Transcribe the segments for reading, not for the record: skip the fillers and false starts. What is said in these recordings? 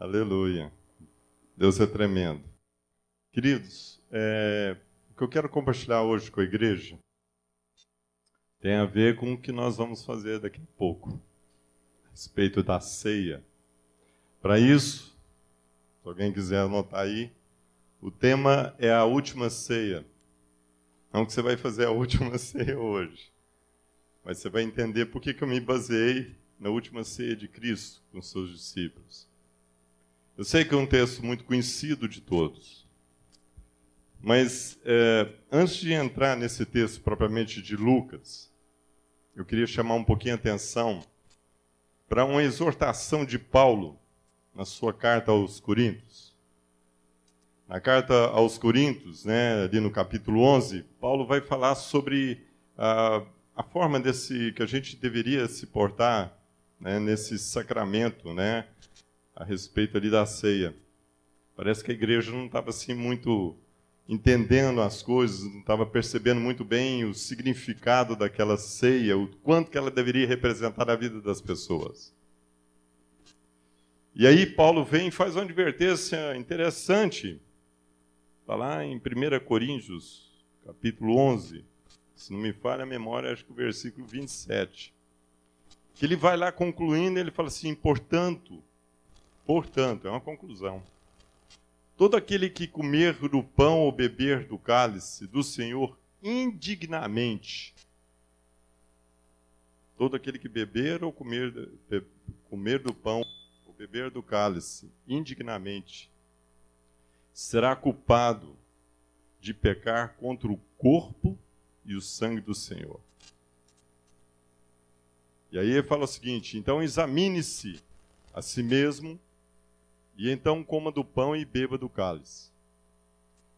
Aleluia. Deus é tremendo. Queridos, o que eu quero compartilhar hoje com a igreja tem a ver com o que nós vamos fazer daqui a pouco, a respeito da ceia. Para isso, se alguém quiser anotar aí, o tema é a última ceia. Não que você vai fazer a última ceia hoje, mas você vai entender por que eu me baseei na última ceia de Cristo com os seus discípulos. Eu sei que é um texto muito conhecido de todos, mas antes de entrar nesse texto propriamente de Lucas, eu queria chamar um pouquinho a atenção para uma exortação de Paulo na sua carta aos Coríntios. Na carta aos Coríntios, ali no capítulo 11, Paulo vai falar sobre a forma que a gente deveria se portar nesse sacramento, a respeito ali da ceia. Parece que a igreja não estava assim muito entendendo as coisas, não estava percebendo muito bem o significado daquela ceia, o quanto que ela deveria representar a vida das pessoas. E aí Paulo vem e faz uma advertência interessante. Está lá em 1 Coríntios, capítulo 11, se não me falha a memória, acho que o versículo 27. Que ele vai lá concluindo, ele fala assim, portanto, é uma conclusão. Todo aquele que comer do pão ou beber do cálice do Senhor indignamente, todo aquele que beber ou comer do pão ou beber do cálice indignamente, será culpado de pecar contra o corpo e o sangue do Senhor. E aí ele fala o seguinte, então examine-se a si mesmo, e então coma do pão e beba do cálice.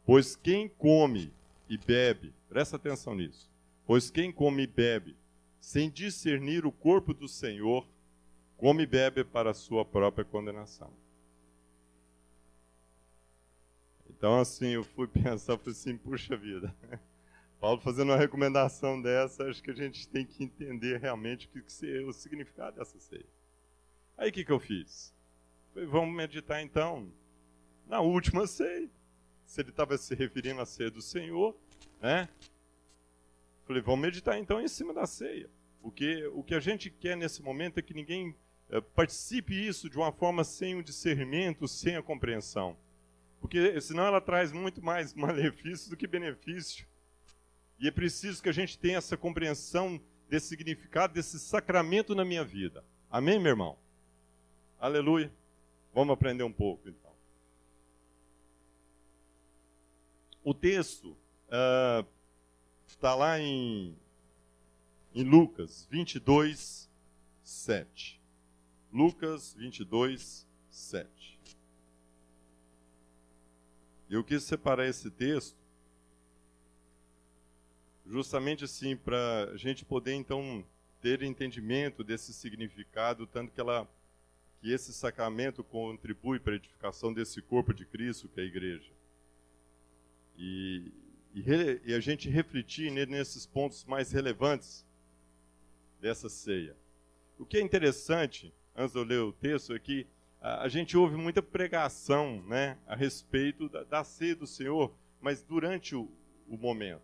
Pois quem come e bebe, presta atenção nisso, pois quem come e bebe, sem discernir o corpo do Senhor, come e bebe para a sua própria condenação. Então, assim, eu fui pensar, falei assim, puxa vida, Paulo fazendo uma recomendação dessa, acho que a gente tem que entender realmente o significado dessa ceia. Aí o que eu fiz? Falei, vamos meditar então na última ceia. Se ele estava se referindo à ceia do Senhor, Falei, vamos meditar então em cima da ceia. Porque o que a gente quer nesse momento é que ninguém participe isso de uma forma sem o discernimento, sem a compreensão. Porque senão ela traz muito mais malefício do que benefício. E é preciso que a gente tenha essa compreensão desse significado, desse sacramento na minha vida. Amém, meu irmão? Aleluia. Vamos aprender um pouco, então. O texto está lá em Lucas 22, 7. Lucas 22, 7. Eu quis separar esse texto justamente assim para a gente poder, então, ter entendimento desse significado, tanto que esse sacramento contribui para a edificação desse corpo de Cristo, que é a igreja. E a gente refletir nesses pontos mais relevantes dessa ceia. O que é interessante, antes de eu ler o texto, é que a gente ouve muita pregação a respeito da ceia do Senhor, mas durante o momento.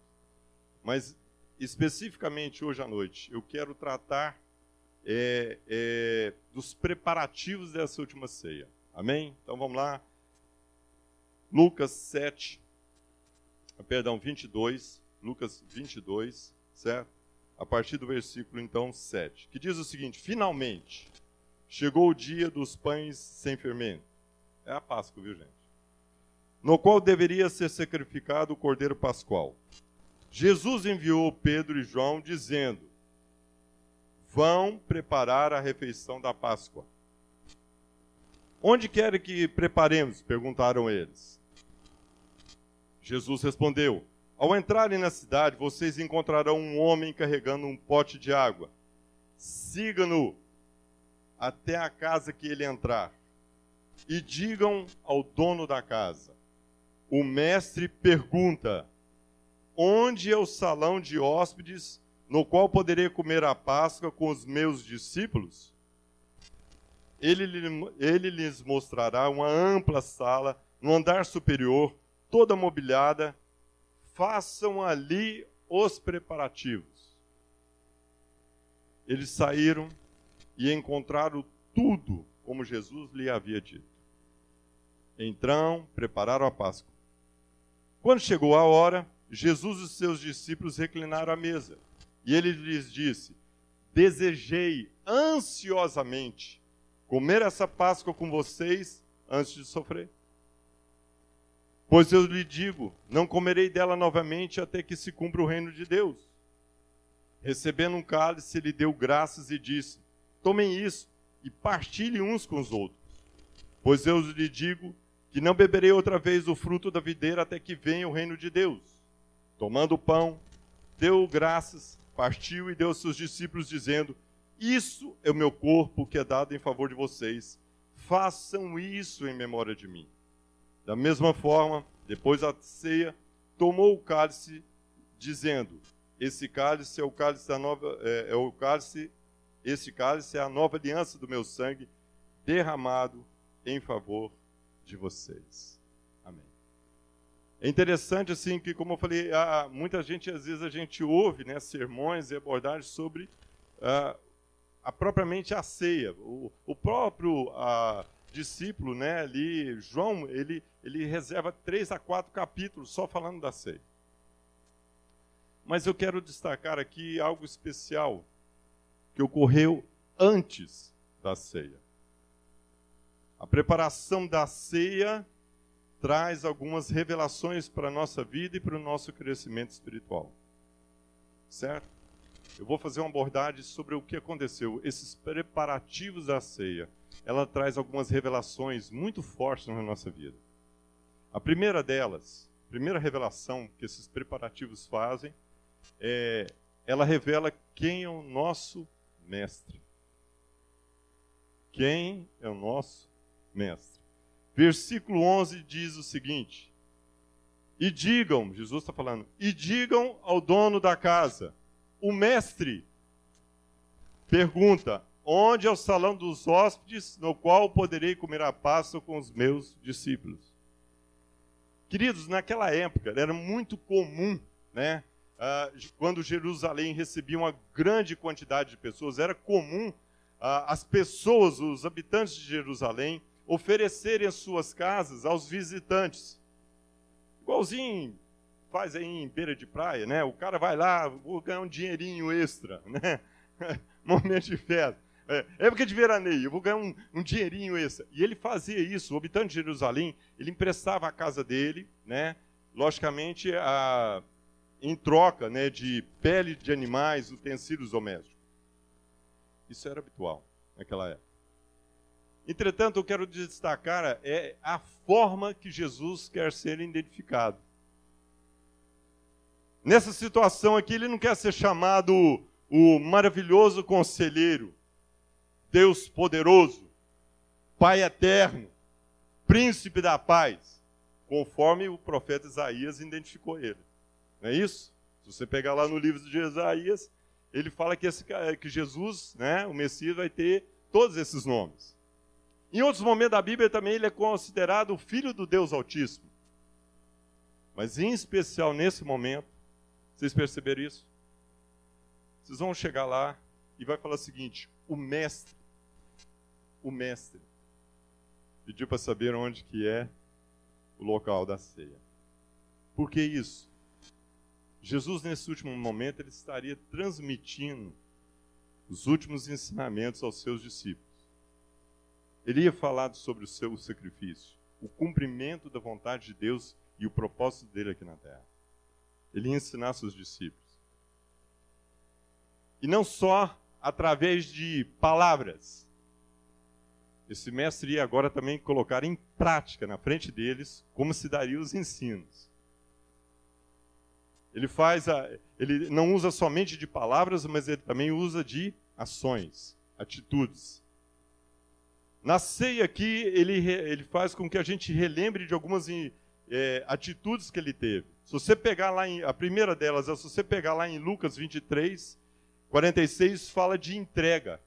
Mas, especificamente hoje à noite, eu quero tratar dos preparativos dessa última ceia. Amém? Então vamos lá. Lucas 22, Lucas 22, certo? A partir do versículo, então, 7, que diz o seguinte, finalmente, chegou o dia dos pães sem fermento. É a Páscoa, viu, gente? No qual deveria ser sacrificado o cordeiro pascual. Jesus enviou Pedro e João, dizendo, vão preparar a refeição da Páscoa. Onde querem que preparemos? Perguntaram eles. Jesus respondeu, ao entrarem na cidade, vocês encontrarão um homem carregando um pote de água. Sigam-no até a casa que ele entrar. E digam ao dono da casa, o mestre pergunta, onde é o salão de hóspedes no qual poderei comer a Páscoa com os meus discípulos? Ele lhes mostrará uma ampla sala no andar superior, toda mobiliada. Façam ali os preparativos. Eles saíram e encontraram tudo como Jesus lhe havia dito. Então, prepararam a Páscoa. Quando chegou a hora, Jesus e seus discípulos reclinaram à mesa. E ele lhes disse: desejei ansiosamente comer essa Páscoa com vocês antes de sofrer. Pois eu lhe digo, não comerei dela novamente até que se cumpra o reino de Deus. Recebendo um cálice, ele deu graças e disse: tomem isso e partilhem uns com os outros. Pois eu lhe digo que não beberei outra vez o fruto da videira até que venha o reino de Deus. Tomando o pão, deu graças, partiu e deu aos seus discípulos, dizendo: isso é o meu corpo que é dado em favor de vocês. Façam isso em memória de mim. Da mesma forma, depois da ceia, tomou o cálice, dizendo: esse cálice é o cálice da nova, esse cálice é a nova aliança do meu sangue, derramado em favor de vocês. Amém. É interessante assim que, como eu falei, muita gente, às vezes a gente ouve, né, sermões e abordagens sobre propriamente a ceia. O próprio discípulo, né, ali, João, ele reserva 3 a 4 capítulos só falando da ceia. Mas eu quero destacar aqui algo especial que ocorreu antes da ceia. A preparação da ceia traz algumas revelações para a nossa vida e para o nosso crescimento espiritual. Certo? Eu vou fazer uma abordagem sobre o que aconteceu. Esses preparativos da ceia, ela traz algumas revelações muito fortes na nossa vida. A primeira delas, a primeira revelação que esses preparativos fazem, ela revela quem é o nosso mestre. Quem é o nosso mestre? Versículo 11 diz o seguinte: e digam, Jesus está falando, e digam ao dono da casa, o mestre pergunta: onde é o salão dos hóspedes, no qual poderei comer a Páscoa com os meus discípulos? Queridos, naquela época era muito comum, né? Quando Jerusalém recebia uma grande quantidade de pessoas, era comum as pessoas, os habitantes de Jerusalém, oferecerem as suas casas aos visitantes. Igualzinho faz aí em beira de praia, né? O cara vai lá, vou ganhar um dinheirinho extra, né? Momento de festa. Época de veraneio, eu vou ganhar um dinheirinho extra. E ele fazia isso, o habitante de Jerusalém, ele emprestava a casa dele, né? Logicamente, em troca, né, de pele de animais, utensílios domésticos. Isso era habitual naquela época. Entretanto, eu quero destacar a forma que Jesus quer ser identificado. Nessa situação aqui, ele não quer ser chamado o maravilhoso conselheiro, Deus poderoso, Pai eterno, príncipe da paz, conforme o profeta Isaías identificou ele. Não é isso? Se você pegar lá no livro de Isaías, ele fala que Jesus, né, o Messias, vai ter todos esses nomes. Em outros momentos da Bíblia também ele é considerado o Filho do Deus Altíssimo. Mas em especial nesse momento, vocês perceberam isso? Vocês vão chegar lá e vai falar o seguinte: o mestre pediu para saber onde que é o local da ceia. Por que isso? Jesus, nesse último momento, ele estaria transmitindo os últimos ensinamentos aos seus discípulos. Ele ia falar sobre o seu sacrifício, o cumprimento da vontade de Deus e o propósito dele aqui na terra. Ele ia ensinar seus discípulos. E não só através de palavras. Esse mestre ia agora também colocar em prática na frente deles como se dariam os ensinos. Ele não usa somente de palavras, mas ele também usa de ações, atitudes. Na ceia aqui, ele faz com que a gente relembre de algumas atitudes que ele teve. Se você pegar lá, a primeira delas, se você pegar lá em Lucas 23, 46, fala de entrega.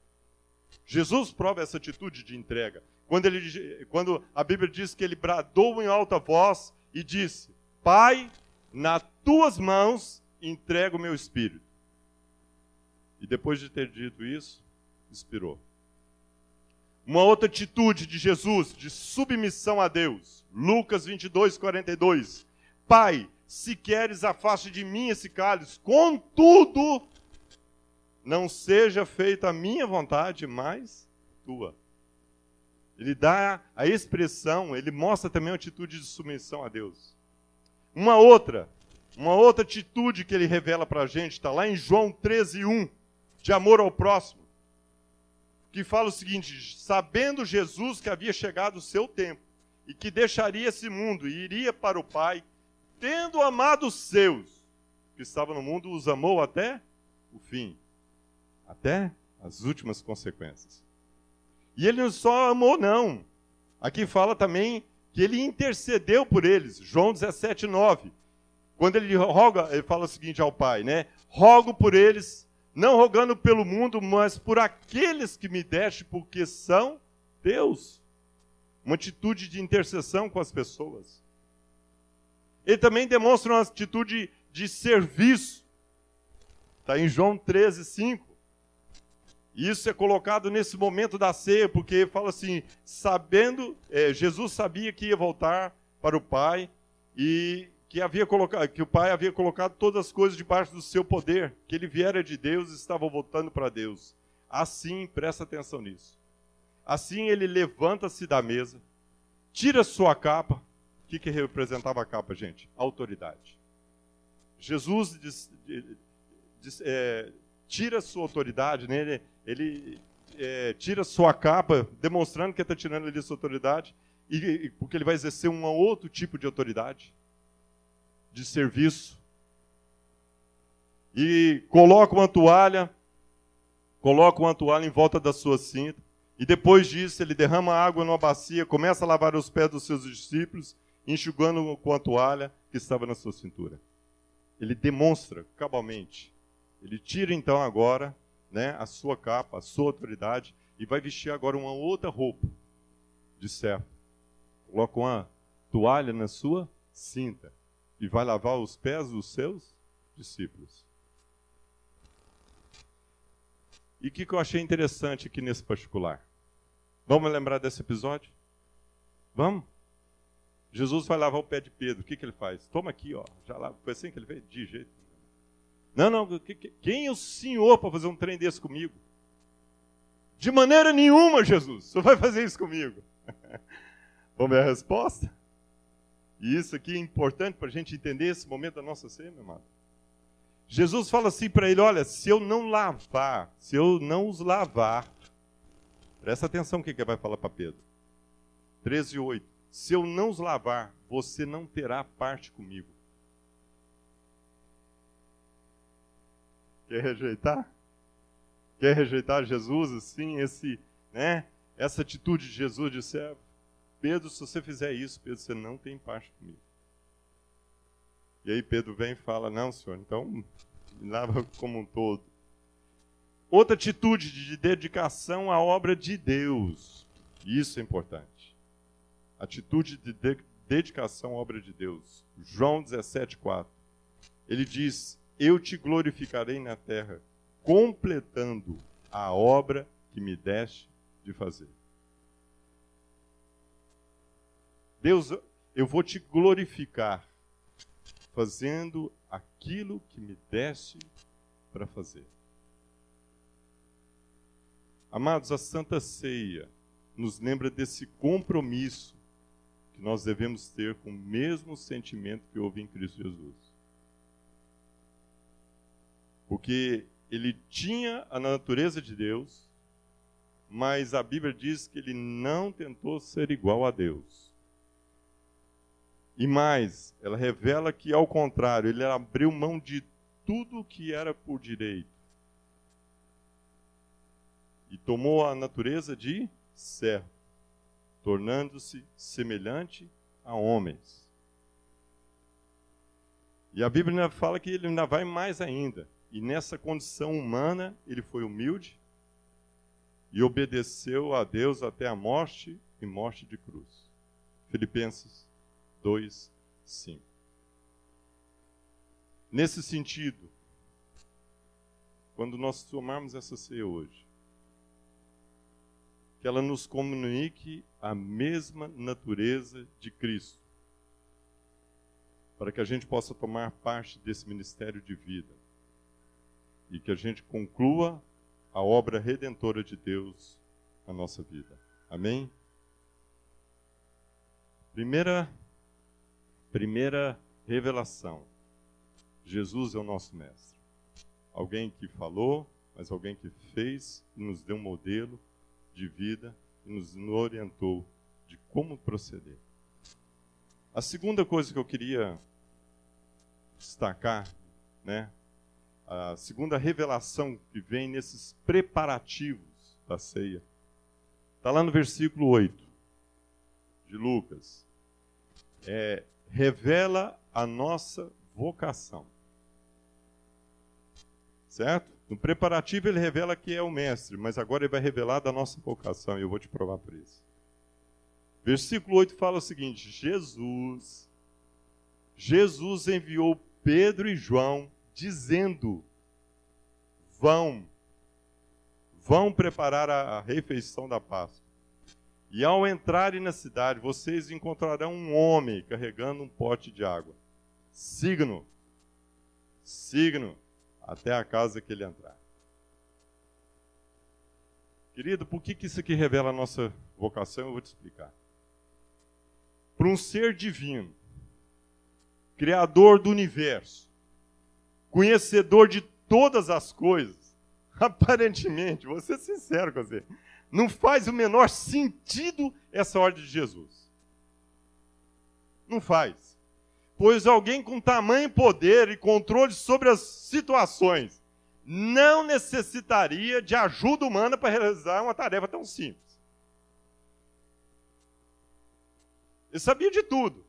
Jesus prova essa atitude de entrega. Quando a Bíblia diz que ele bradou em alta voz e disse: Pai, nas tuas mãos entrego o meu espírito. E depois de ter dito isso, expirou. Uma outra atitude de Jesus, de submissão a Deus. Lucas 22, 42. Pai, se queres, afaste de mim esse cálice. Contudo, não seja feita a minha vontade, mas tua. Ele dá a expressão, ele mostra também uma atitude de submissão a Deus. Uma outra atitude que ele revela para a gente, está lá em João 13:1, de amor ao próximo, que fala o seguinte: sabendo Jesus que havia chegado o seu tempo, e que deixaria esse mundo e iria para o Pai, tendo amado os seus, que estavam no mundo, os amou até o fim, até as últimas consequências. E ele não só amou, não. Aqui fala também que ele intercedeu por eles. João 17:9. Quando ele roga, ele fala o seguinte ao Pai, né? Rogo por eles, não rogando pelo mundo, mas por aqueles que me deste, porque são teus. Uma atitude de intercessão com as pessoas. Ele também demonstra uma atitude de serviço. Está em João 13:5. Isso é colocado nesse momento da ceia, porque fala assim, Jesus sabia que ia voltar para o Pai e que o Pai havia colocado todas as coisas debaixo do seu poder, que ele viera de Deus e estava voltando para Deus. Assim, presta atenção nisso. Assim ele levanta-se da mesa, tira sua capa. O que representava a capa, gente? Autoridade. Jesus tira sua autoridade, né? Ele tira sua capa, demonstrando que está tirando ali sua autoridade, porque ele vai exercer um outro tipo de autoridade, de serviço. E coloca uma toalha em volta da sua cinta, e depois disso ele derrama água numa bacia, começa a lavar os pés dos seus discípulos, enxugando com a toalha que estava na sua cintura. Ele demonstra cabalmente. Ele tira então agora, né, a sua capa, a sua autoridade, e vai vestir agora uma outra roupa de servo. Coloca uma toalha na sua cinta e vai lavar os pés dos seus discípulos. E o que eu achei interessante aqui nesse particular? Vamos lembrar desse episódio? Vamos? Jesus vai lavar o pé de Pedro. O que ele faz? Toma aqui, ó. Já lava. Foi assim que ele fez? De jeito. Não. Quem é o senhor para fazer um trem desse comigo? De maneira nenhuma, Jesus. Você vai fazer isso comigo. Vamos ver a resposta? E isso aqui é importante para a gente entender esse momento da nossa ceia, meu amado. Jesus fala assim para ele, olha, se eu não os lavar, presta atenção o que ele vai falar para Pedro. 13:8. Se eu não os lavar, você não terá parte comigo. Quer rejeitar? Quer rejeitar Jesus assim, essa atitude de Jesus de servo? Pedro, se você fizer isso, Pedro, você não tem parte comigo. E aí Pedro vem e fala, não, senhor, então me lava como um todo. Outra atitude de dedicação à obra de Deus. Isso é importante. Atitude de dedicação à obra de Deus. João 17:4. Ele diz, eu te glorificarei na terra, completando a obra que me deste de fazer. Deus, eu vou te glorificar, fazendo aquilo que me deste para fazer. Amados, a Santa Ceia nos lembra desse compromisso que nós devemos ter com o mesmo sentimento que houve em Cristo Jesus. Porque ele tinha a natureza de Deus, mas a Bíblia diz que ele não tentou ser igual a Deus. E mais, ela revela que, ao contrário, ele abriu mão de tudo que era por direito. E tomou a natureza de servo, tornando-se semelhante a homens. E a Bíblia ainda fala que ele ainda vai mais ainda. E nessa condição humana, ele foi humilde e obedeceu a Deus até a morte e morte de cruz. Filipenses 2, 5. Nesse sentido, quando nós tomarmos essa ceia hoje, que ela nos comunique a mesma natureza de Cristo, para que a gente possa tomar parte desse ministério de vida e que a gente conclua a obra redentora de Deus na nossa vida. Amém? Primeira revelação. Jesus é o nosso mestre. Alguém que falou, mas alguém que fez e nos deu um modelo de vida e nos orientou de como proceder. A segunda coisa que eu queria destacar, a segunda revelação que vem nesses preparativos da ceia, está lá no versículo 8 de Lucas. Revela a nossa vocação. Certo? No preparativo ele revela que é o mestre, mas agora ele vai revelar da nossa vocação, e eu vou te provar por isso. Versículo 8 fala o seguinte: Jesus enviou Pedro e João, dizendo: vão preparar a refeição da Páscoa. E ao entrarem na cidade, vocês encontrarão um homem carregando um pote de água. Sigam-no até a casa que ele entrar. Querido, por que isso aqui revela a nossa vocação? Eu vou te explicar. Para um ser divino, criador do universo, conhecedor de todas as coisas, aparentemente, vou ser sincero com você, não faz o menor sentido essa ordem de Jesus. Não faz. Pois alguém com tamanho poder e controle sobre as situações não necessitaria de ajuda humana para realizar uma tarefa tão simples. Ele sabia de tudo.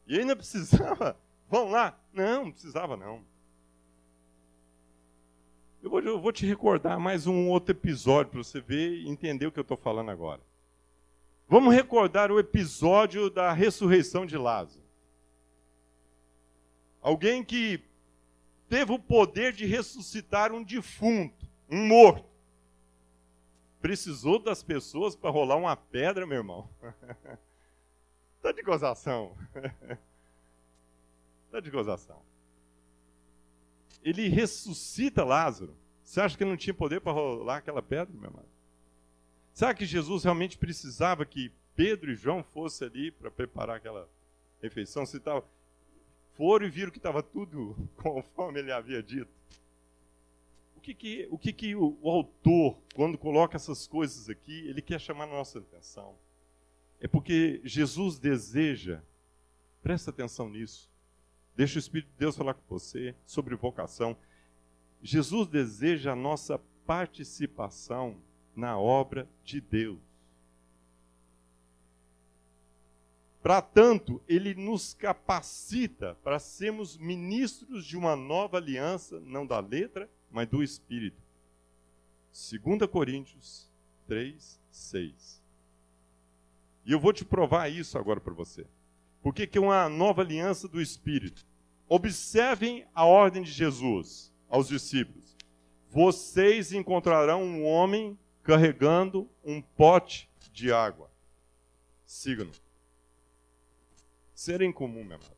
E ainda precisava, vamos lá? Não precisava não. Eu vou te recordar mais um outro episódio para você ver e entender o que eu estou falando agora. Vamos recordar o episódio da ressurreição de Lázaro. Alguém que teve o poder de ressuscitar um defunto, um morto. Precisou das pessoas para rolar uma pedra, meu irmão. Está de gozação. Está de gozação. Ele ressuscita Lázaro. Você acha que ele não tinha poder para rolar aquela pedra, meu irmão? Sabe que Jesus realmente precisava que Pedro e João fossem ali para preparar aquela refeição? Se tal, foram e viram que estava tudo conforme ele havia dito. O que o autor, quando coloca essas coisas aqui, ele quer chamar a nossa atenção? É porque Jesus deseja, presta atenção nisso, deixa o Espírito de Deus falar com você sobre vocação. Jesus deseja a nossa participação na obra de Deus. Para tanto, ele nos capacita para sermos ministros de uma nova aliança, não da letra, mas do Espírito. 2 Coríntios 3, 6. E eu vou te provar isso agora para você. Por que é uma nova aliança do Espírito? Observem a ordem de Jesus aos discípulos. Vocês encontrarão um homem carregando um pote de água. Sigam-no. Ser incomum, meu amado.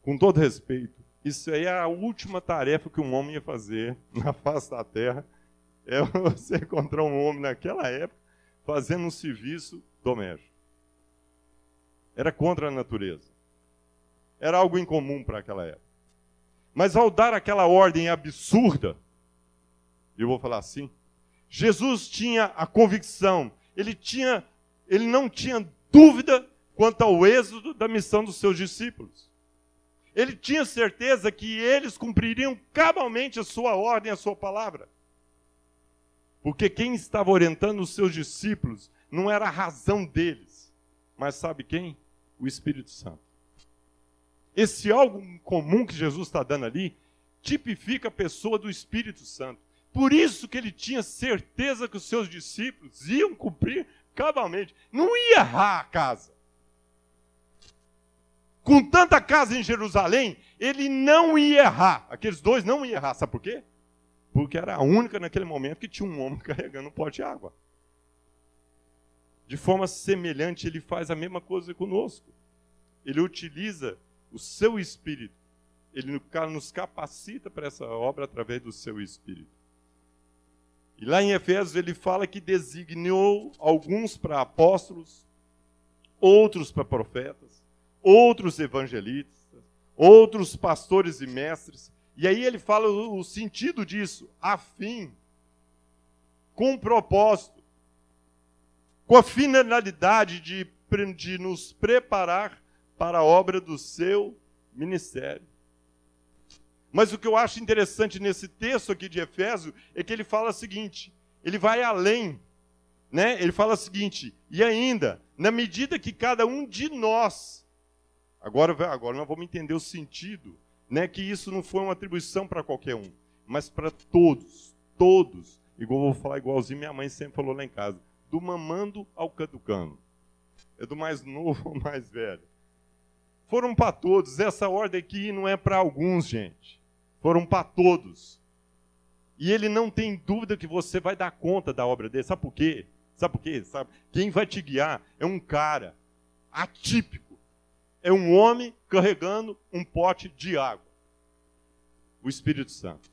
Com todo respeito, isso aí é a última tarefa que um homem ia fazer na face da terra. É você encontrar um homem naquela época fazendo um serviço doméstico. Era contra a natureza. Era algo incomum para aquela época. Mas ao dar aquela ordem absurda, eu vou falar assim, Jesus tinha a convicção, ele não tinha dúvida quanto ao êxito da missão dos seus discípulos. Ele tinha certeza que eles cumpririam cabalmente a sua ordem, a sua palavra. Porque quem estava orientando os seus discípulos não era a razão deles, mas sabe quem? O Espírito Santo. Esse algo comum que Jesus está dando ali tipifica a pessoa do Espírito Santo. Por isso que ele tinha certeza que os seus discípulos iam cumprir cabalmente. Não ia errar a casa. Com tanta casa em Jerusalém, ele não ia errar. Aqueles dois não iam errar. Sabe por quê? Porque era a única naquele momento que tinha um homem carregando um pote de água. De forma semelhante, ele faz a mesma coisa conosco. Ele utiliza o seu Espírito. Ele nos capacita para essa obra através do seu Espírito. E lá em Efésios ele fala que designou alguns para apóstolos, outros para profetas, outros evangelistas, outros pastores e mestres. E aí ele fala o sentido disso, a fim, com propósito, com a finalidade de nos preparar para a obra do seu ministério. Mas o que eu acho interessante nesse texto aqui de Efésios é que ele fala o seguinte, ele vai além, né? Ele fala o seguinte, e ainda, na medida que cada um de nós, agora nós vamos entender o sentido, né? Que isso não foi uma atribuição para qualquer um, mas para todos, igual eu vou falar igualzinho minha mãe sempre falou lá em casa, do mamando ao caducando, é do mais novo ao mais velho. Foram para todos, essa ordem aqui não é para alguns, gente. Foram para todos. E ele não tem dúvida que você vai dar conta da obra dele. Sabe por quê? Sabe? Quem vai te guiar é um cara atípico. É um homem carregando um pote de água. O Espírito Santo.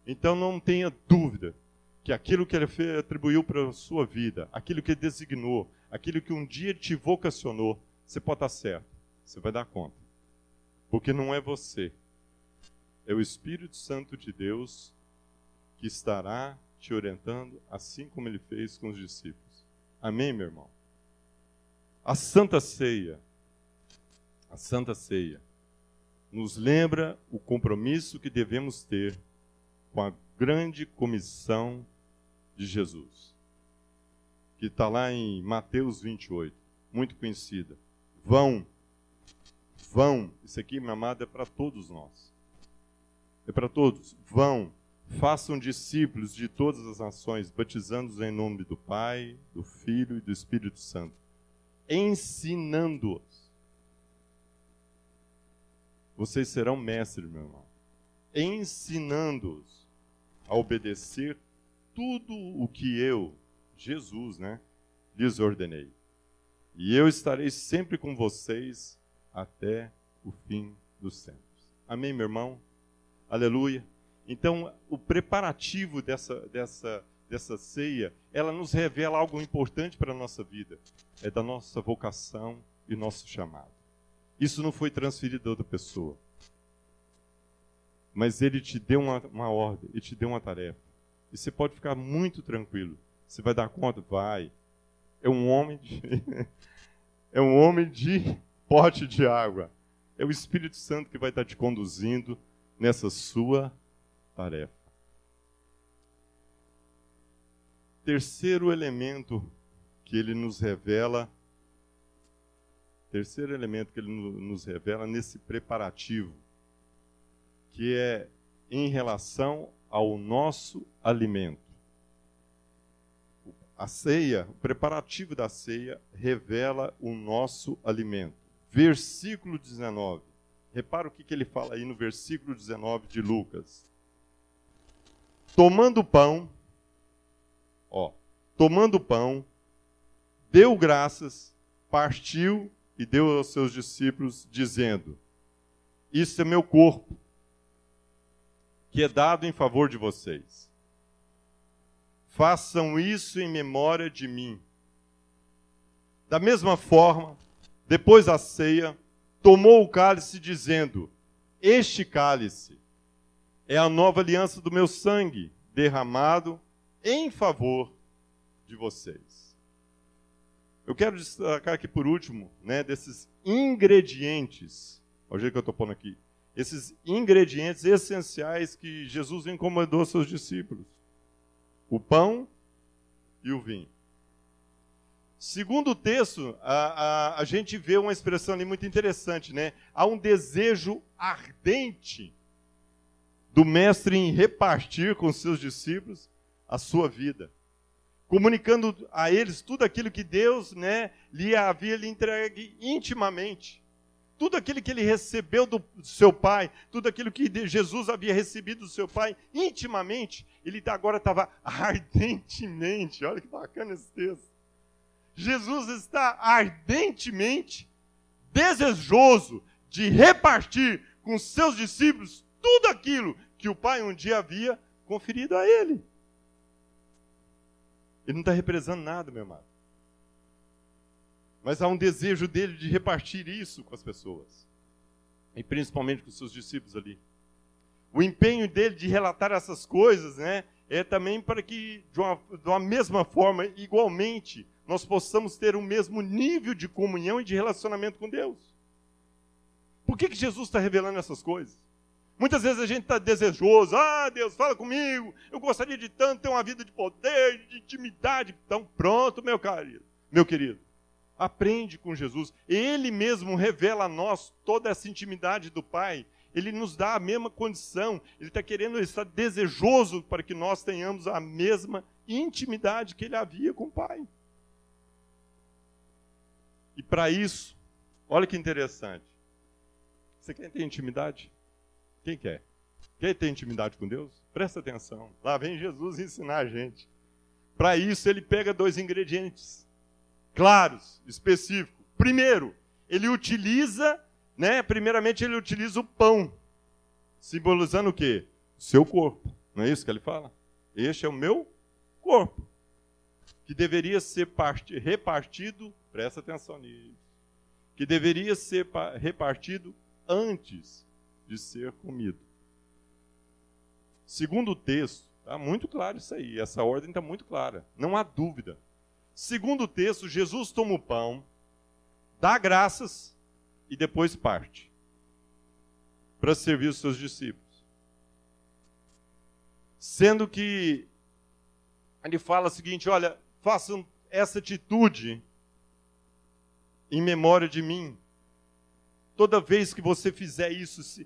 Então não tenha dúvida que aquilo que ele atribuiu para a sua vida, aquilo que ele designou, aquilo que um dia te vocacionou, você pode estar certo. Você vai dar conta. Porque não é você. É o Espírito Santo de Deus que estará te orientando, assim como ele fez com os discípulos. Amém, meu irmão? A Santa Ceia nos lembra o compromisso que devemos ter com a grande comissão de Jesus, que está lá em Mateus 28, muito conhecida. Vão, isso aqui, meu amado, é para todos nós. É para todos. Vão, façam discípulos de todas as nações, batizando-os em nome do Pai, do Filho e do Espírito Santo, ensinando-os. Vocês serão mestres, meu irmão. Ensinando-os a obedecer tudo o que eu, Jesus, lhes ordenei. E eu estarei sempre com vocês até o fim dos tempos. Amém, meu irmão? Aleluia. Então, o preparativo dessa ceia, ela nos revela algo importante para a nossa vida. É da nossa vocação e nosso chamado. Isso não foi transferido a outra pessoa. Mas ele te deu uma ordem, ele te deu uma tarefa. E você pode ficar muito tranquilo. Você vai dar conta? Vai. É um homem de pote de água. É o Espírito Santo que vai estar te conduzindo nessa sua tarefa. Terceiro elemento que ele nos revela nesse preparativo, que é em relação ao nosso alimento. A ceia, o preparativo da ceia, revela o nosso alimento. Versículo 19. Repara o que ele fala aí no versículo 19 de Lucas. Tomando pão, deu graças, partiu e deu aos seus discípulos, dizendo: Isso é meu corpo, que é dado em favor de vocês. Façam isso em memória de mim. Da mesma forma, depois da ceia, tomou o cálice, dizendo: Este cálice é a nova aliança do meu sangue, derramado em favor de vocês. Eu quero destacar aqui por último, desses ingredientes, olha o jeito que eu estou pondo aqui, esses ingredientes essenciais que Jesus encomendou aos seus discípulos: o pão e o vinho. Segundo o texto, a gente vê uma expressão ali muito interessante, Há um desejo ardente do Mestre em repartir com seus discípulos a sua vida, comunicando a eles tudo aquilo que Deus, lhe havia entregue intimamente. Tudo aquilo que ele recebeu do seu Pai, tudo aquilo que Jesus havia recebido do seu Pai intimamente, ele agora estava ardentemente, olha que bacana esse texto. Jesus está ardentemente desejoso de repartir com seus discípulos tudo aquilo que o Pai um dia havia conferido a ele. Ele não está represando nada, meu amado. Mas há um desejo dele de repartir isso com as pessoas. E principalmente com os seus discípulos ali. O empenho dele de relatar essas coisas, é também para que, de uma mesma forma, igualmente, nós possamos ter o mesmo nível de comunhão e de relacionamento com Deus. Por que Jesus está revelando essas coisas? Muitas vezes a gente está desejoso. Deus, fala comigo. Eu gostaria de tanto ter uma vida de poder, de intimidade. Então, pronto, meu querido. Aprende com Jesus. Ele mesmo revela a nós toda essa intimidade do Pai. Ele nos dá a mesma condição. Ele está desejoso para que nós tenhamos a mesma intimidade que ele havia com o Pai. E para isso, olha que interessante. Você quer ter intimidade? Quem quer? Quer ter intimidade com Deus? Presta atenção. Lá vem Jesus ensinar a gente. Para isso, ele pega 2 ingredientes claros, específicos. Primeiro, ele utiliza, primeiramente ele utiliza o pão, simbolizando o quê? O seu corpo. Não é isso que ele fala? Este é o meu corpo, que deveria ser repartido, presta atenção nisso, que deveria ser repartido antes de ser comido. Segundo o texto, está muito claro isso aí, essa ordem está muito clara, não há dúvida. Segundo o texto, Jesus toma o pão, dá graças e depois parte para servir os seus discípulos. Sendo que ele fala o seguinte, olha, façam essa atitude em memória de mim. Toda vez que você fizer isso,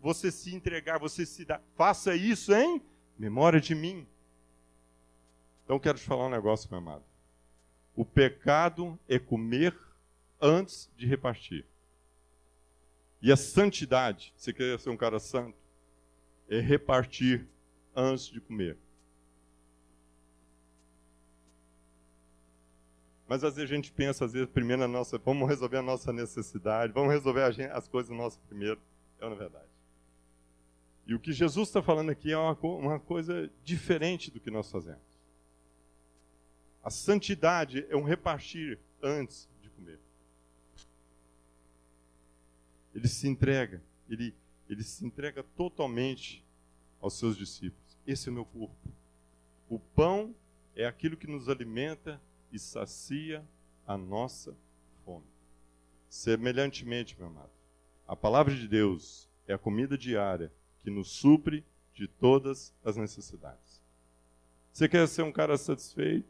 você se entregar, você se dar, faça isso em memória de mim. Então quero te falar um negócio, meu amado. O pecado é comer antes de repartir. E a santidade, você quer ser um cara santo, é repartir antes de comer. Mas às vezes a gente pensa, primeiro vamos resolver a nossa necessidade, vamos resolver as coisas nossas primeiro. É na verdade. E o que Jesus está falando aqui é uma coisa diferente do que nós fazemos. A santidade é um repartir antes de comer. Ele se entrega, ele se entrega totalmente aos seus discípulos. Esse é o meu corpo. O pão é aquilo que nos alimenta e sacia a nossa fome. Semelhantemente, meu amado, a palavra de Deus é a comida diária que nos supre de todas as necessidades. Você quer ser um cara satisfeito,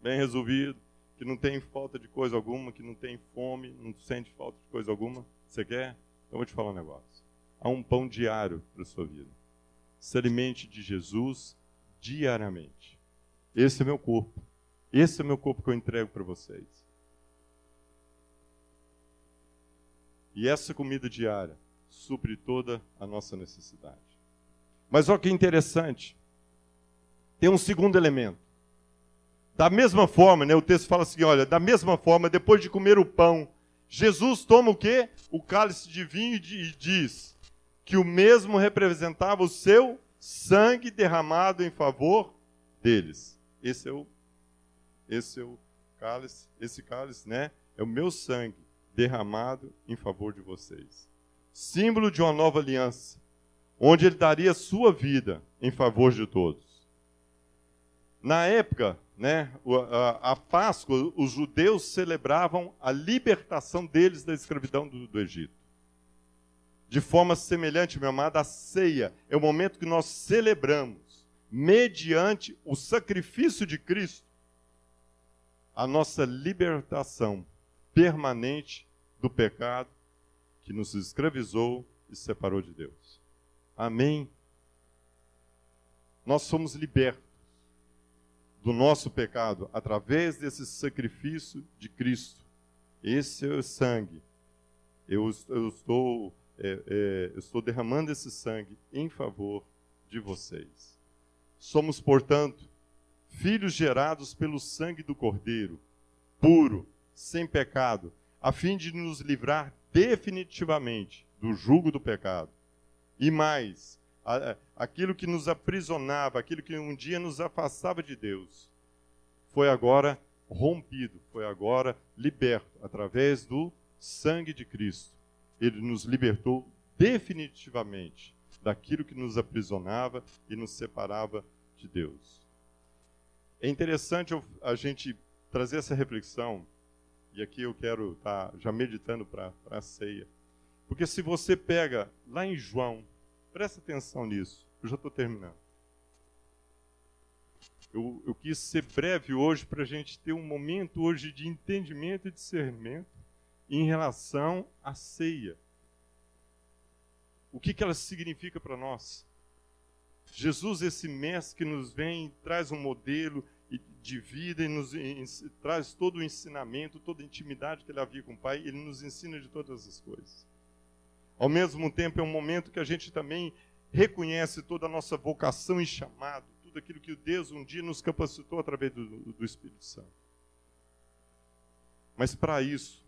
bem resolvido, que não tem falta de coisa alguma, que não tem fome, não sente falta de coisa alguma? Você quer? Então eu vou te falar um negócio. Há um pão diário para a sua vida. Se alimente de Jesus diariamente. Esse é meu corpo. Esse é o meu corpo que eu entrego para vocês. E essa comida diária supre toda a nossa necessidade. Mas olha que interessante. Tem um segundo elemento. Da mesma forma, o texto fala assim, olha, da mesma forma, depois de comer o pão, Jesus toma o quê? O cálice de vinho e diz que o mesmo representava o seu sangue derramado em favor deles. Esse é o cálice, esse cálice, é o meu sangue derramado em favor de vocês. Símbolo de uma nova aliança, onde ele daria sua vida em favor de todos. Na época, a Páscoa, os judeus celebravam a libertação deles da escravidão do Egito. De forma semelhante, meu amado, a ceia é o momento que nós celebramos, mediante o sacrifício de Cristo, a nossa libertação permanente do pecado que nos escravizou e separou de Deus. Amém? Nós somos libertos do nosso pecado através desse sacrifício de Cristo. Esse é o sangue. Eu estou derramando esse sangue em favor de vocês. Somos, portanto, filhos gerados pelo sangue do Cordeiro, puro, sem pecado, a fim de nos livrar definitivamente do jugo do pecado. E mais, aquilo que nos aprisionava, aquilo que um dia nos afastava de Deus, foi agora rompido, foi agora liberto através do sangue de Cristo. Ele nos libertou definitivamente daquilo que nos aprisionava e nos separava de Deus. É interessante a gente trazer essa reflexão, e aqui eu quero estar já meditando para a ceia. Porque se você pega lá em João, presta atenção nisso, eu já estou terminando. Eu quis ser breve hoje para a gente ter um momento hoje de entendimento e discernimento em relação à ceia. O que ela significa para nós? Jesus, esse mestre que nos vem, traz um modelo de vida e traz todo o ensinamento, toda a intimidade que ele havia com o Pai, ele nos ensina de todas as coisas. Ao mesmo tempo, é um momento que a gente também reconhece toda a nossa vocação e chamado, tudo aquilo que Deus um dia nos capacitou através do Espírito Santo. Mas para isso,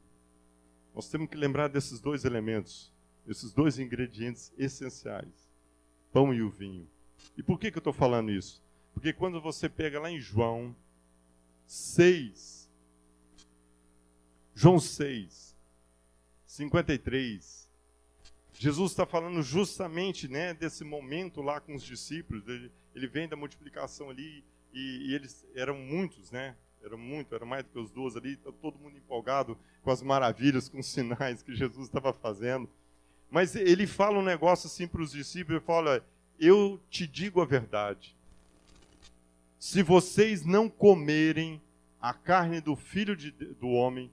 nós temos que lembrar desses dois elementos, esses dois ingredientes essenciais, pão e o vinho. E por que eu estou falando isso? Porque quando você pega lá em João 6, 53, Jesus está falando justamente, né, desse momento lá com os discípulos. Ele vem da multiplicação ali e eles eram muitos, né? Era mais do que os 12 ali, todo mundo empolgado com as maravilhas, com os sinais que Jesus estava fazendo. Mas ele fala um negócio assim para os discípulos, ele fala: olha, eu te digo a verdade. Se vocês não comerem a carne do Filho do Homem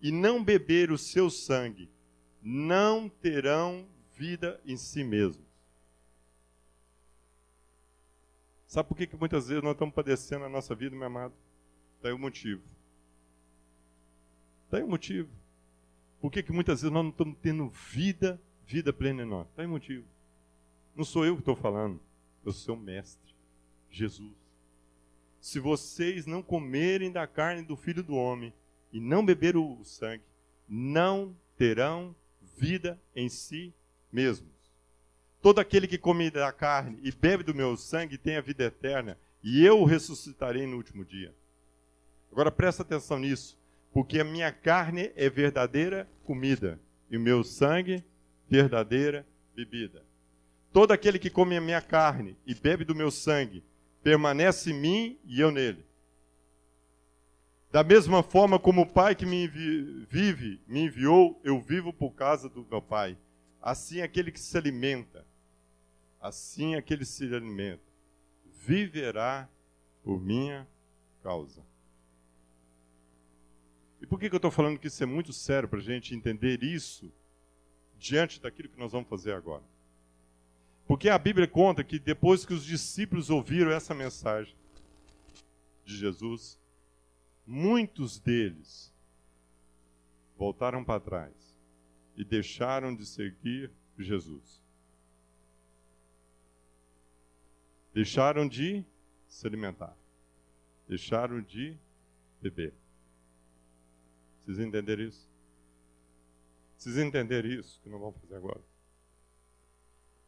e não beber o seu sangue, não terão vida em si mesmos. Sabe por que muitas vezes nós estamos padecendo a nossa vida, meu amado? Está aí o motivo. Está aí o motivo. Por que muitas vezes nós não estamos tendo vida plena em nós? Está aí o motivo. Não sou eu que estou falando, eu sou o Mestre, Jesus. Se vocês não comerem da carne do Filho do Homem e não beber o sangue, não terão vida em si mesmos. Todo aquele que come da carne e bebe do meu sangue tem a vida eterna, e eu o ressuscitarei no último dia. Agora presta atenção nisso, porque a minha carne é verdadeira comida, e o meu sangue, verdadeira bebida. Todo aquele que come a minha carne e bebe do meu sangue, permanece em mim e eu nele. Da mesma forma como o Pai que me enviou, eu vivo por causa do meu Pai. Assim aquele que se alimenta, viverá por minha causa. E por que eu estou falando que isso é muito sério para a gente entender isso diante daquilo que nós vamos fazer agora? Porque a Bíblia conta que depois que os discípulos ouviram essa mensagem de Jesus, muitos deles voltaram para trás e deixaram de seguir Jesus. Deixaram de se alimentar. Deixaram de beber. Vocês entenderam isso? Vocês entenderam isso que nós vamos fazer agora?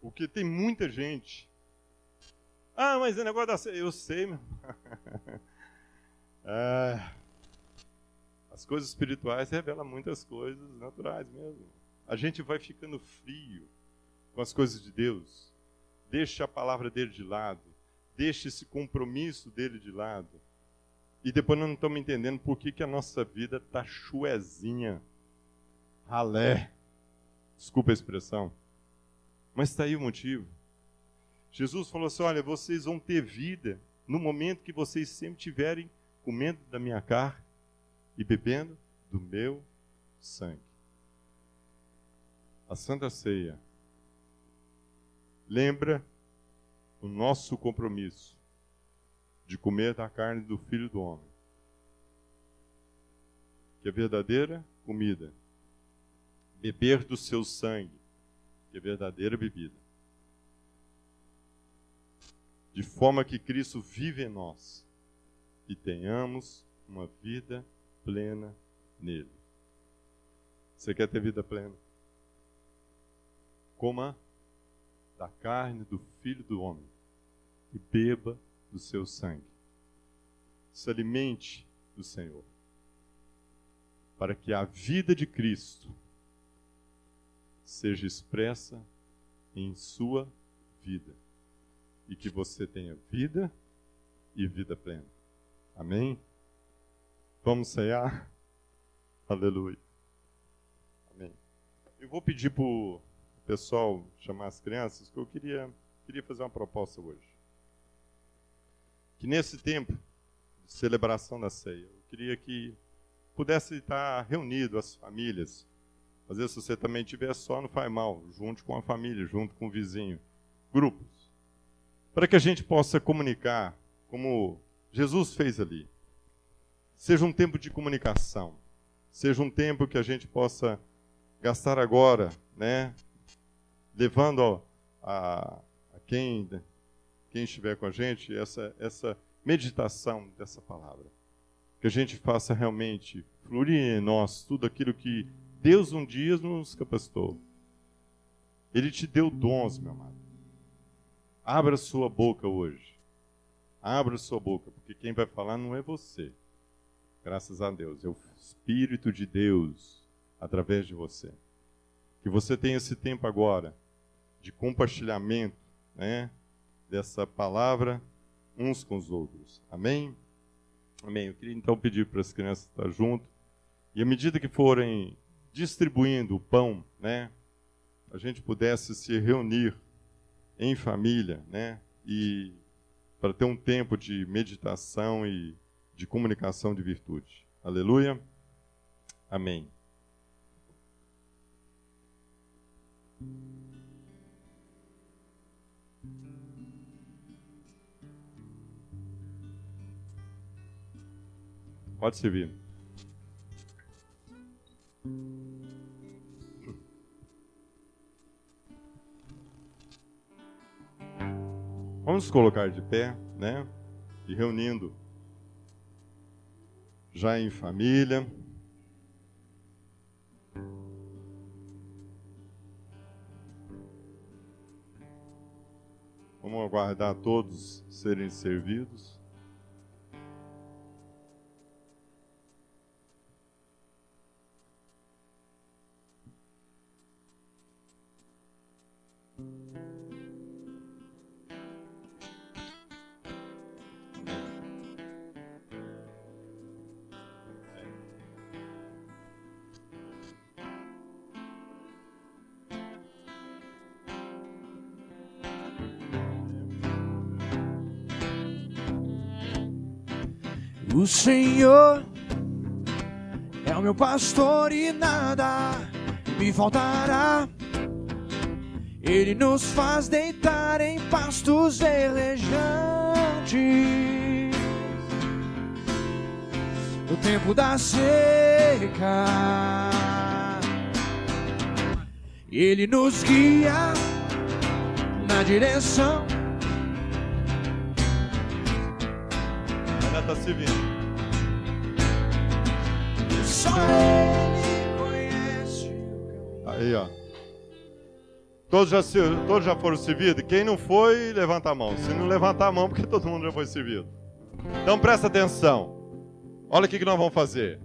Porque tem muita gente. Ah, mas é negócio da ceia. Eu sei, meu. As coisas espirituais revelam muitas coisas naturais mesmo. A gente vai ficando frio com as coisas de Deus. Deixa a palavra dele de lado. Deixa esse compromisso dele de lado. E depois nós não estamos entendendo por que a nossa vida está chuezinha. Ralé. Desculpa a expressão. Mas está aí o motivo. Jesus falou assim: olha, vocês vão ter vida no momento que vocês sempre estiverem comendo da minha carne e bebendo do meu sangue. A Santa Ceia lembra o nosso compromisso de comer da carne do Filho do Homem, que é verdadeira comida, beber do seu sangue, que é verdadeira bebida, de forma que Cristo vive em nós e tenhamos uma vida plena nele. Você quer ter vida plena? Coma da carne do Filho do Homem e beba do seu sangue. Se alimente do Senhor, para que a vida de Cristo seja expressa em sua vida e que você tenha vida e vida plena. Amém? Vamos ceiar? Aleluia. Amém. Eu vou pedir para o pessoal chamar as crianças, que eu queria fazer uma proposta hoje. Que nesse tempo de celebração da ceia, eu queria que pudesse estar reunido as famílias. Às vezes, se você também estiver só, não faz mal, junto com a família, junto com o vizinho, grupos. Para que a gente possa comunicar, como Jesus fez ali. Seja um tempo de comunicação. Seja um tempo que a gente possa gastar agora, né? Levando a quem estiver com a gente essa meditação dessa palavra. Que a gente faça realmente fluir em nós tudo aquilo que Deus um dia nos capacitou. Ele te deu dons, meu amado. Abra sua boca hoje. Abra sua boca, porque quem vai falar não é você. Graças a Deus. É o Espírito de Deus através de você. Que você tenha esse tempo agora de compartilhamento, né, dessa palavra uns com os outros. Amém? Amém. Eu queria então pedir para as crianças estar junto. E à medida que forem distribuindo o pão, né, a gente pudesse se reunir em família, né, e para ter um tempo de meditação e de comunicação de virtude. Aleluia. Amém. Pode servir. Vamos colocar de pé, né? E reunindo já em família. Vamos aguardar todos serem servidos. O Senhor é o meu pastor e nada me faltará. Ele nos faz deitar em pastos verdejantes. No tempo da seca, Ele nos guia na direção. Está se vindo. Só Ele conhece. Aí, ó. Todos já foram servidos? Quem não foi, levanta a mão. Se não levantar a mão, porque todo mundo já foi servido. Então presta atenção. Olha o que nós vamos fazer.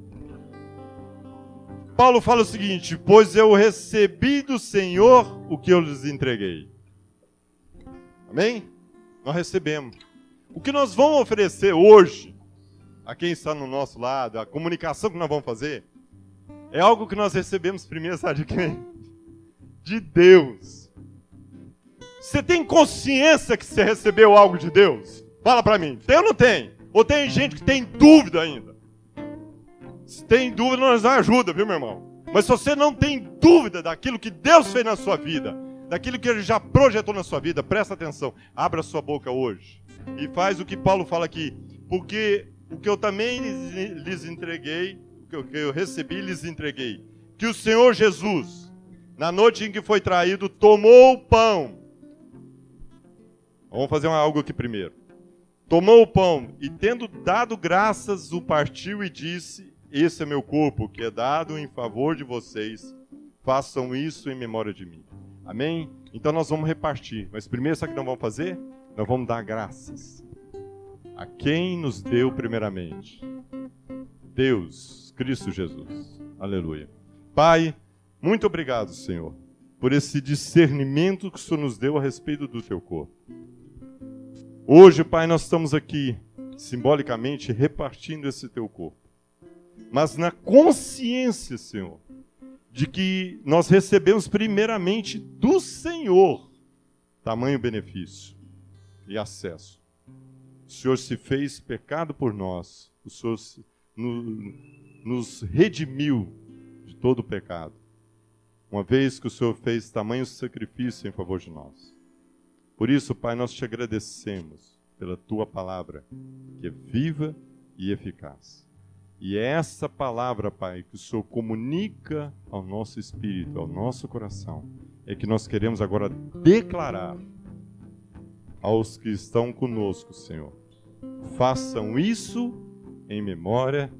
Paulo fala o seguinte: pois eu recebi do Senhor o que eu lhes entreguei. Amém? Nós recebemos. O que nós vamos oferecer hoje, a quem está no nosso lado, a comunicação que nós vamos fazer, é algo que nós recebemos primeiro, sabe de quem? De Deus. Você tem consciência que você recebeu algo de Deus? Fala para mim, tem ou não tem? Ou tem gente que tem dúvida ainda? Se tem dúvida, nós dá ajuda, viu, meu irmão? Mas se você não tem dúvida daquilo que Deus fez na sua vida, daquilo que Ele já projetou na sua vida. Presta atenção, abra sua boca hoje e faz o que Paulo fala aqui, porque o que eu também lhes entreguei, o que eu recebi, lhes entreguei, que o Senhor Jesus, na noite em que foi traído, tomou o pão. Vamos fazer algo aqui primeiro. Tomou o pão e, tendo dado graças, o partiu e disse: esse é meu corpo, que é dado em favor de vocês. Façam isso em memória de mim. Amém? Então nós vamos repartir. Mas primeiro, sabe o que nós vamos fazer? Nós vamos dar graças a quem nos deu primeiramente. Deus, Cristo Jesus. Aleluia. Pai, muito obrigado, Senhor, por esse discernimento que o Senhor nos deu a respeito do teu corpo. Hoje, Pai, nós estamos aqui, simbolicamente, repartindo esse teu corpo. Mas na consciência, Senhor, de que nós recebemos primeiramente do Senhor tamanho benefício e acesso. O Senhor se fez pecado por nós. O Senhor nos redimiu de todo o pecado. Uma vez que o Senhor fez tamanho sacrifício em favor de nós. Por isso, Pai, nós te agradecemos pela tua palavra, que é viva e eficaz. E é essa palavra, Pai, que o Senhor comunica ao nosso espírito, ao nosso coração, é que nós queremos agora declarar aos que estão conosco, Senhor. Façam isso em memória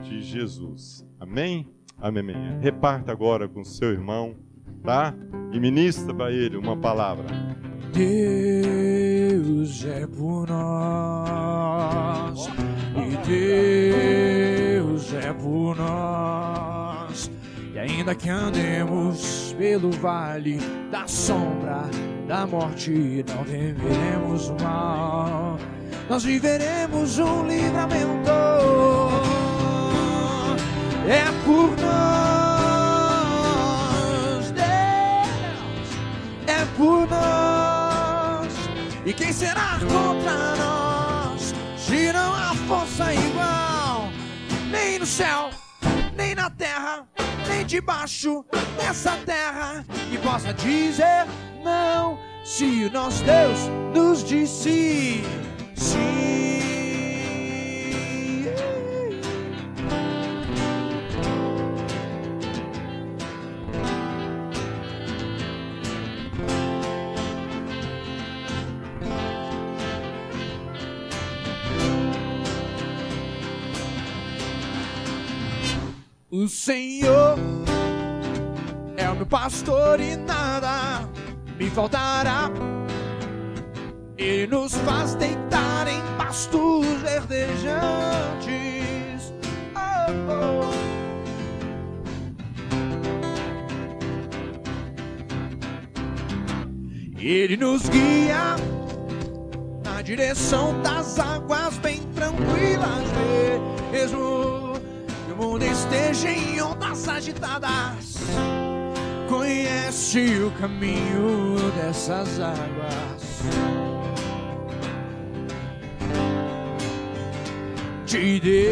de Jesus. Amém? Amém. Reparta agora com seu irmão, tá? E ministra para ele uma palavra. Deus é por nós, e Deus é por nós. E ainda que andemos pelo vale da sombra da morte, não temeremos o mal. Nós viveremos um livramento. É por nós, Deus é por nós. E quem será contra nós? Se não há força igual, nem no céu, nem na terra, nem debaixo dessa terra, que possa dizer não, se o nosso Deus nos disse sim. O Senhor é o meu pastor e nada me faltará. Ele nos faz deitar em pastos verdejantes. Oh, oh. Ele nos guia na direção das águas bem tranquilas, mesmo que o mundo esteja em ondas agitadas. Conhece o caminho dessas águas. De Deus,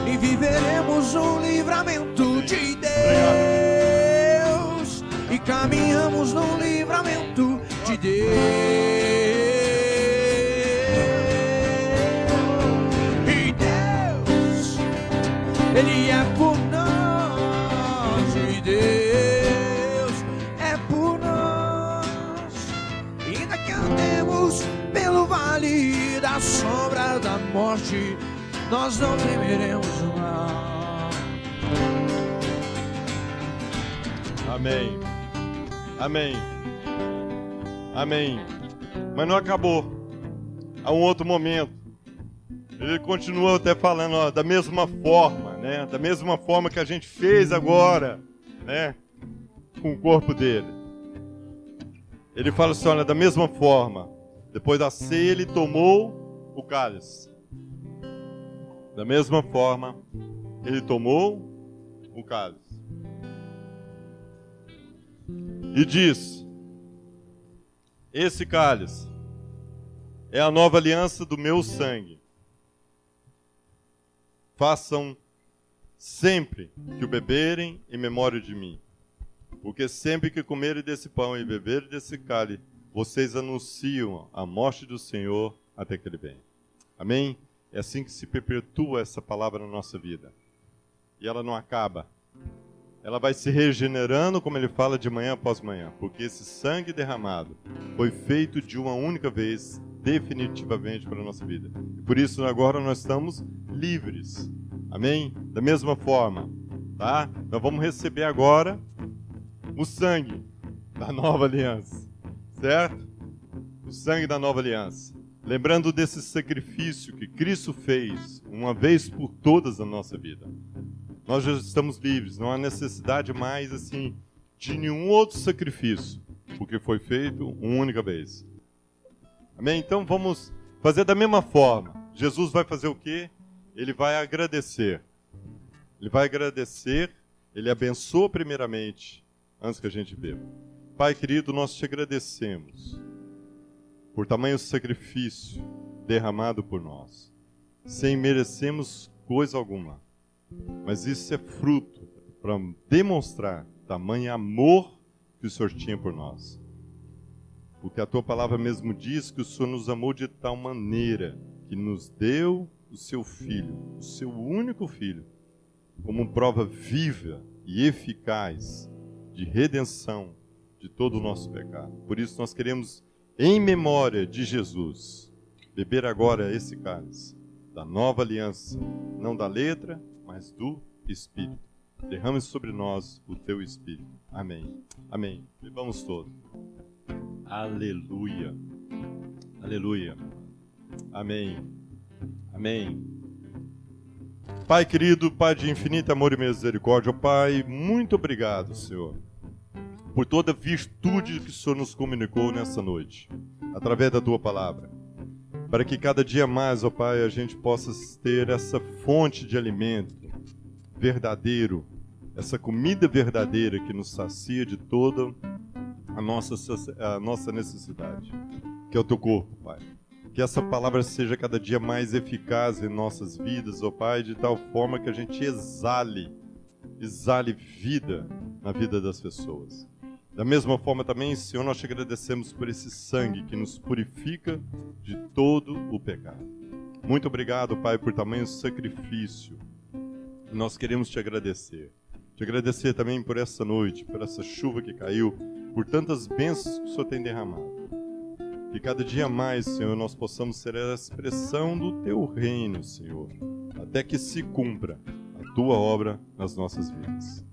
e viveremos um livramento de Deus, e caminhamos num livramento de Deus. E Deus, Ele é por nós, e Deus é por nós. E ainda que andemos pelo vale da sombra da morte, nós não temeremos o mal. Amém. Amém. Amém. Mas não acabou. Há um outro momento. Ele continua até falando, ó, da mesma forma, né? Da mesma forma que a gente fez agora, né? Com o corpo dele. Ele fala assim, olha, da mesma forma, depois da ceia ele tomou o cálice. Da mesma forma, ele tomou o cálice. E diz, esse cálice é a nova aliança do meu sangue. Façam sempre que o beberem em memória de mim. Porque sempre que comerem desse pão e beberem desse cálice, vocês anunciam a morte do Senhor até que Ele venha. Amém? É assim que se perpetua essa palavra na nossa vida. E ela não acaba. Ela vai se regenerando, como ele fala, de manhã após manhã. Porque esse sangue derramado foi feito de uma única vez, definitivamente para a nossa vida. E por isso agora nós estamos livres. Amém? Da mesma forma, tá? Nós vamos receber agora o sangue da nova aliança. Certo? O sangue da nova aliança. Lembrando desse sacrifício que Cristo fez uma vez por todas na nossa vida. Nós já estamos livres, não há necessidade mais assim de nenhum outro sacrifício, porque foi feito uma única vez. Amém? Então vamos fazer da mesma forma. Jesus vai fazer o quê? Ele vai agradecer. Ele vai agradecer, ele abençoa primeiramente, antes que a gente beba. Pai querido, nós te agradecemos por tamanho sacrifício derramado por nós, sem merecermos coisa alguma. Mas isso é fruto para demonstrar tamanho amor que o Senhor tinha por nós. Porque a tua palavra mesmo diz que o Senhor nos amou de tal maneira que nos deu o seu Filho, o seu único Filho, como prova viva e eficaz de redenção de todo o nosso pecado. Por isso nós queremos, em memória de Jesus, beber agora esse cálice da nova aliança, não da letra, mas do Espírito. Derrame sobre nós o teu Espírito. Amém. Amém. Bebamos todos. Aleluia. Aleluia. Amém. Amém. Pai querido, Pai de infinito amor e misericórdia, Pai, muito obrigado, Senhor, por toda a virtude que o Senhor nos comunicou nessa noite, através da tua palavra, para que cada dia mais, ó Pai, a gente possa ter essa fonte de alimento verdadeiro, essa comida verdadeira que nos sacia de toda a nossa necessidade, que é o teu corpo, Pai. Que essa palavra seja cada dia mais eficaz em nossas vidas, ó Pai, de tal forma que a gente exale vida na vida das pessoas. Da mesma forma também, Senhor, nós te agradecemos por esse sangue que nos purifica de todo o pecado. Muito obrigado, Pai, por tamanho sacrifício. Nós queremos te agradecer. Te agradecer também por essa noite, por essa chuva que caiu, por tantas bênçãos que o Senhor tem derramado. Que cada dia mais, Senhor, nós possamos ser a expressão do teu reino, Senhor, até que se cumpra a tua obra nas nossas vidas.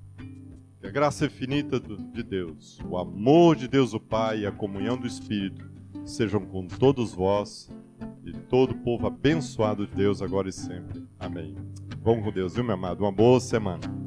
Que a graça infinita de Deus, o amor de Deus o Pai e a comunhão do Espírito sejam com todos vós e todo o povo abençoado de Deus agora e sempre. Amém. Vamos com Deus, viu, meu amado? Uma boa semana.